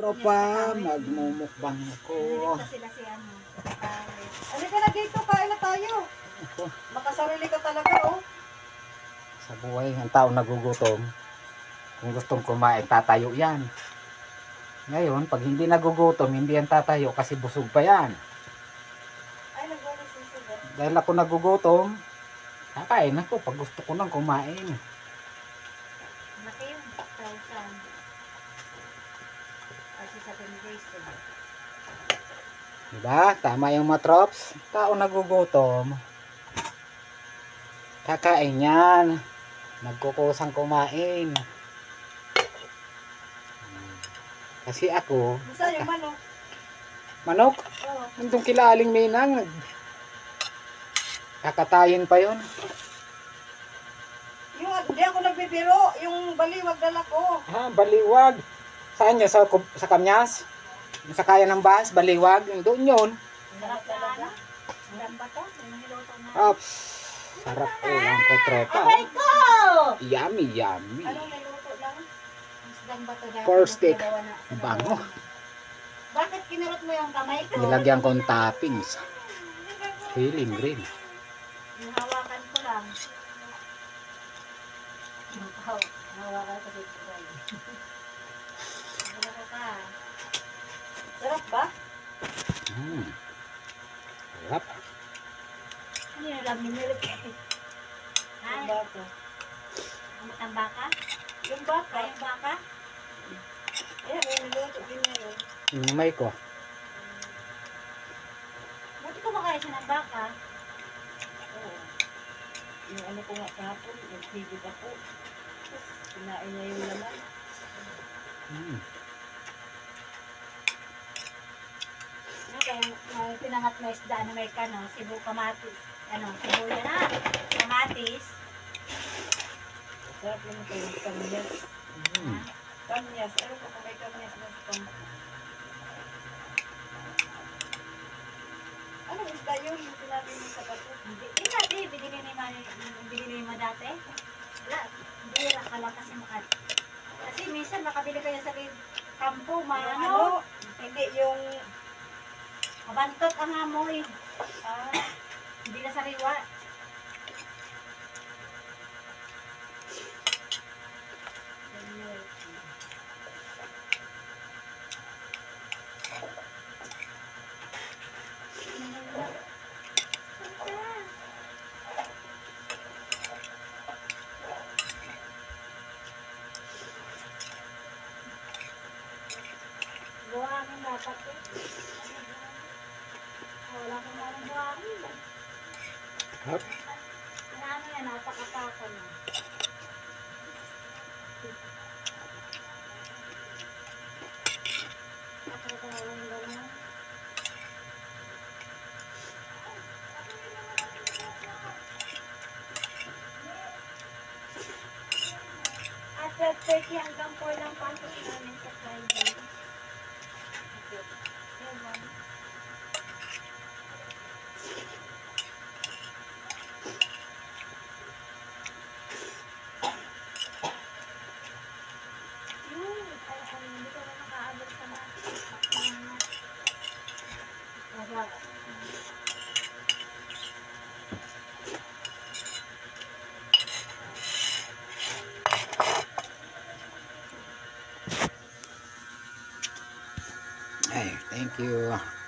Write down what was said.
Tropa, magmumukbang ako. Nilita sila si ano. Halika na dito, kain na tayo. Ako, Makasarili ka talaga, oh. sa buhay, ang tao nagugutom. Kung gustong kumain, tatayo yan. Ngayon, pag hindi nagugutom, hindi yan tatayo kasi busog pa yan. Ay, nagwala susugat. Dahil ako nagugutom, kakain ako pag gusto ko nang kumain. Laki yun, 1,000. Kasi 7 days, eh. Diba? Tama yung mga trops. Tao nagugutom. Kakain yan. Nagkukusang kumain. Kasi ako, Saan yung manok? manok, Oo. nandun kila Aling Minang. Kakatayin pa yun. Yung, hindi ako nagbibiro. Yung baliwag dala ko. Ha, baliwag. Saan yun? Sa Kamyas? Yung sa kaya ng bahas, baliwag. Doon yun. Sarap talaga. Sarap ba to? Yung niluto na. Ops. Sarap ulang ko, tropa. Aray ko! Yummy, yummy. Anong niluto lang? Isdang bato dati. Pork steak. Nagdadawa na- Bango. Bakit kinurot mo yung kamay ko? Nilagyan ko ng toppings. Feeling green. Yung hawakan ko lang. Hawakan ko dito. Ano ka? Sarap ba? Sarap. Ano yung alam ni Milk? Yung baka. Ang baka? Yung baka. Yung baka? Ayan, may niluto din na yun. Inumay ko. Buti ko makaya siya ng baka. Oo. Yung ano ko nga kahapon, naghigit ako. Tapos, kinain niya yung laman. Kaya pinangat na isda na may kano, sibu kamatis. Sibuya na. Kamatis. Sarap naman kayo ng kamyas. Kamyas. Ano ko kung may kamyas na sa anong isda yun? Yung sinabi mo sa bato? Hindi dati. Binili mo dati? Wala. Hindi akala kasi makat. Kasi minsan makabili kayo sa kampo, ano? Hindi yung mabantot ang amoy. Hindi na sariwa. Buhangin dapat eh. Wala kang marang buhangin. Hop. Ano yan, napakapaka na. At 12:30 hanggang 4 lang pasok namin sa Friday. Ewan. Hindi ko na makaabot sa mga Ay, thank you.